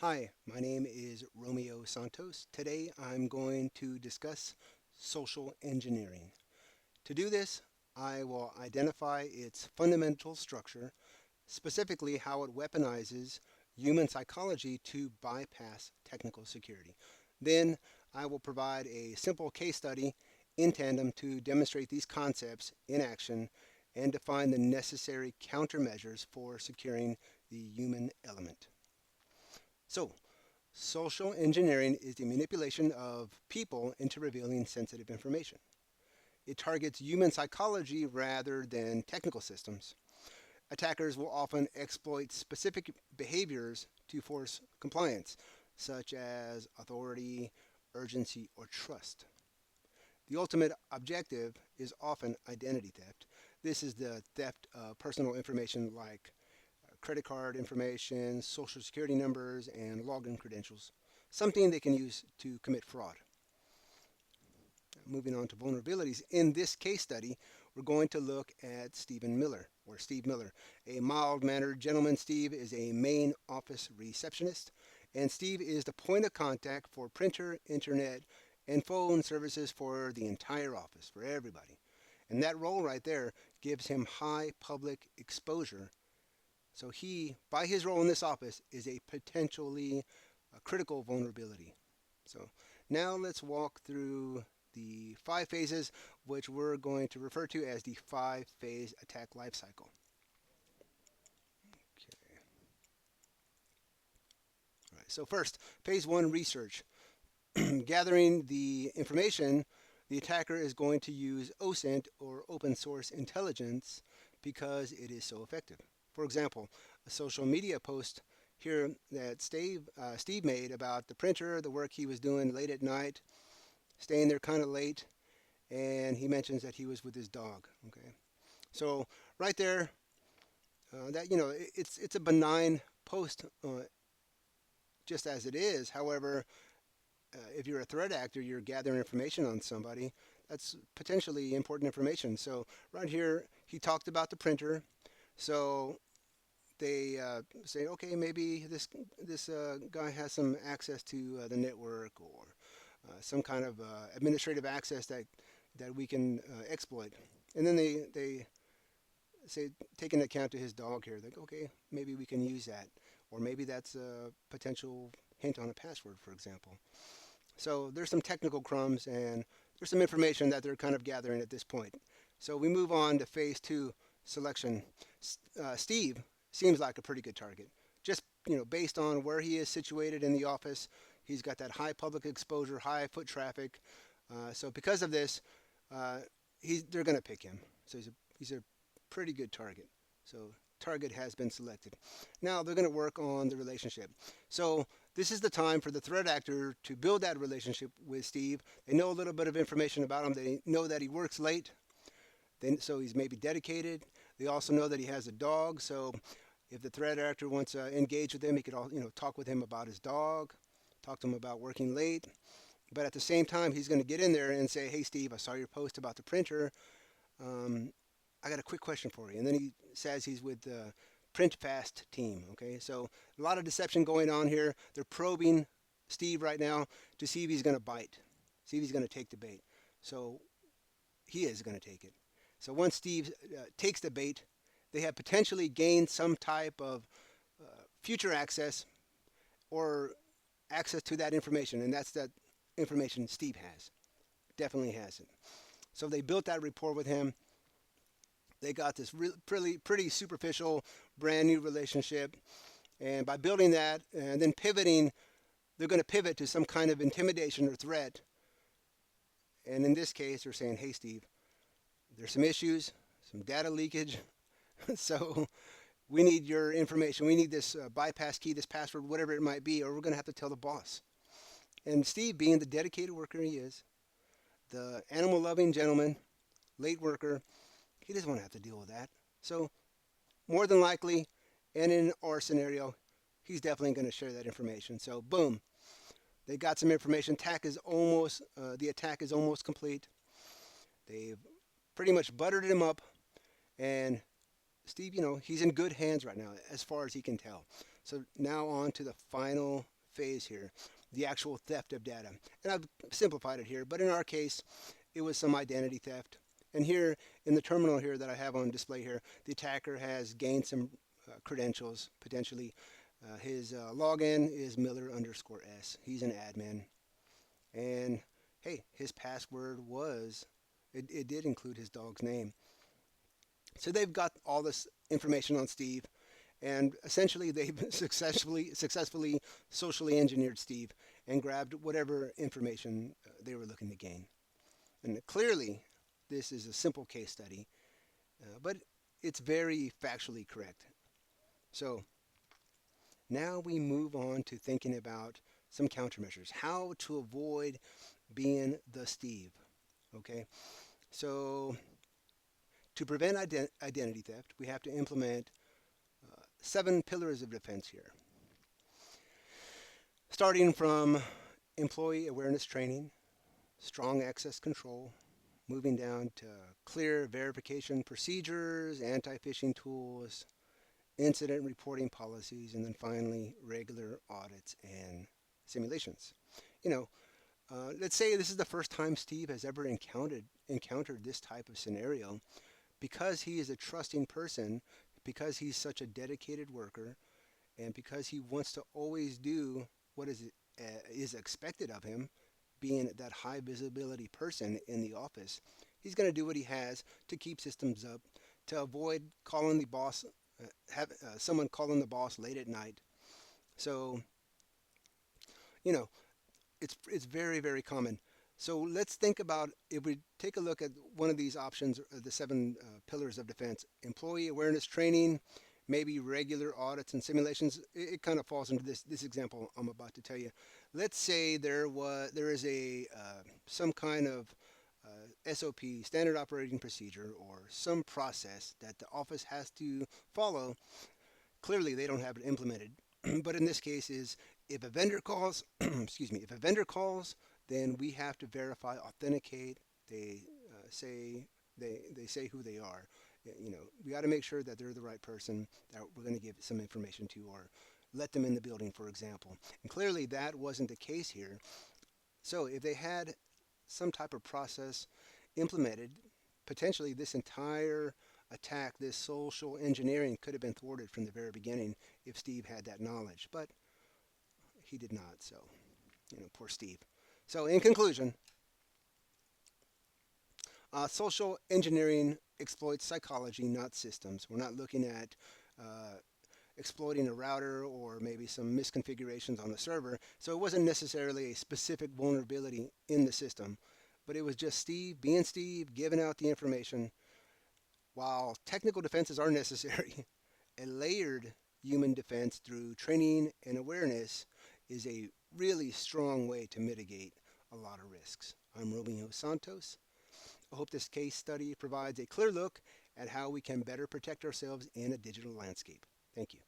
Hi, my name is Romeo Santos. Today I'm going to discuss social engineering. To do this, I will identify its fundamental structure, specifically how it weaponizes human psychology to bypass technical security. Then I will provide a simple case study in tandem to demonstrate these concepts in action and define the necessary countermeasures for securing the human element. So, social engineering is the manipulation of people into revealing sensitive information. It targets human psychology rather than technical systems. Attackers will often exploit specific behaviors to force compliance, such as authority, urgency, or trust. The ultimate objective is often identity theft. This is the theft of personal information like credit card information, social security numbers, and login credentials, something they can use to commit fraud. Moving on to vulnerabilities. In this case study, we're going to look at Stephen Miller, or Steve Miller. A mild-mannered gentleman, Steve is a main office receptionist, and Steve is the point of contact for printer, internet, and phone services for the entire office, for everybody. And that role right there gives him high public exposure. So he, by his role in this office, is a potentially critical vulnerability. So now let's walk through the 5 phases, which we're going to refer to as the 5-phase attack lifecycle. Okay. All right. So first, phase one, research. Gathering the information, the attacker is going to use OSINT, or open source intelligence, because it is so effective. For example, a social media post here that Steve made about the printer, the work he was doing late at night, staying there kind of late, and he mentions that he was with his dog. Okay, so right there, that it's a benign post, just as it is. However, if you're a threat actor, you're gathering information on somebody. That's potentially important information. So right here, he talked about the printer. So they say, okay, maybe this guy has some access to the network, or some kind of administrative access that we can exploit. And then they say, take into account to his dog here, like, okay, maybe we can use that, or maybe that's a potential hint on a password, for example. So there's some technical crumbs, and there's some information that they're kind of gathering at this point. So we move on to phase two, selection. Steve seems like a pretty good target. Just based on where he is situated in the office, he's got that high public exposure, high foot traffic. So because of this, they're going to pick him. So he's a pretty good target. So target has been selected. Now they're going to work on the relationship. So this is the time for the threat actor to build that relationship with Steve. They know a little bit of information about him. They know that he works late, so he's maybe dedicated. They also know that he has a dog. So if the threat actor wants to engage with him, he could talk with him about his dog, talk to him about working late. But at the same time, he's going to get in there and say, "Hey, Steve, I saw your post about the printer. I got a quick question for you." And then he says he's with the Print Fast team. Okay, so a lot of deception going on here. They're probing Steve right now to see if he's going to bite, see if he's going to take the bait. So he is going to take it. So once Steve takes the bait, they have potentially gained some type of future access, or access to that information, and that's that information Steve has. Definitely has it. So they built that rapport with him. They got this pretty superficial, brand new relationship, and by building that and then pivoting, they're going to pivot to some kind of intimidation or threat. And in this case, they're saying, "Hey, Steve, there's some issues, some data leakage, so we need your information. We need this bypass key, this password, whatever it might be, or we're going to have to tell the boss." And Steve, being the dedicated worker he is, the animal-loving gentleman, late worker, he doesn't want to have to deal with that. So more than likely, and in our scenario, he's definitely going to share that information. So boom, they got some information. The attack is almost complete. They've pretty much buttered him up, and Steve, he's in good hands right now, as far as he can tell. So now on to the final phase here, the actual theft of data. And I've simplified it here, but in our case, it was some identity theft. And here in the terminal here that I have on display here, the attacker has gained some credentials, potentially. His login is Miller_S. He's an admin. And hey, his password was, it did include his dog's name. So they've got all this information on Steve, and essentially they've successfully socially engineered Steve and grabbed whatever information they were looking to gain. And clearly, this is a simple case study, but it's very factually correct. So now we move on to thinking about some countermeasures, how to avoid being the Steve. Okay, so to prevent identity theft, we have to implement 7 pillars of defense here. Starting from employee awareness training, strong access control, moving down to clear verification procedures, anti-phishing tools, incident reporting policies, and then finally regular audits and simulations. You know, let's say this is the first time Steve has ever encountered this type of scenario. Because he is a trusting person, because he's such a dedicated worker, and because he wants to always do what is expected of him, being that high visibility person in the office, he's going to do what he has to keep systems up, to avoid calling the boss, someone calling the boss late at night. So, you know, it's very, very common. So let's think about, if we take a look at one of these options, the 7 pillars of defense: employee awareness training, maybe regular audits and simulations. It kind of falls into this example I'm about to tell you. Let's say there is a some kind of SOP, standard operating procedure, or some process that the office has to follow. Clearly, they don't have it implemented. But in this case, is if a vendor calls, excuse me, if a vendor calls, then we have to verify, authenticate. They say who they are. You know, we got to make sure that they're the right person that we're going to give some information to, or let them in the building, for example. And clearly, that wasn't the case here. So if they had some type of process implemented, potentially this entire attack, this social engineering, could have been thwarted from the very beginning if Steve had that knowledge. But he did not. So, you know, poor Steve. So in conclusion, social engineering exploits psychology, not systems. We're not looking at exploiting a router or maybe some misconfigurations on the server. So it wasn't necessarily a specific vulnerability in the system, but it was just Steve being Steve, giving out the information. While technical defenses are necessary, a layered human defense through training and awareness is a really strong way to mitigate a lot of risks. I'm Romeo Santos. I hope this case study provides a clear look at how we can better protect ourselves in a digital landscape. Thank you.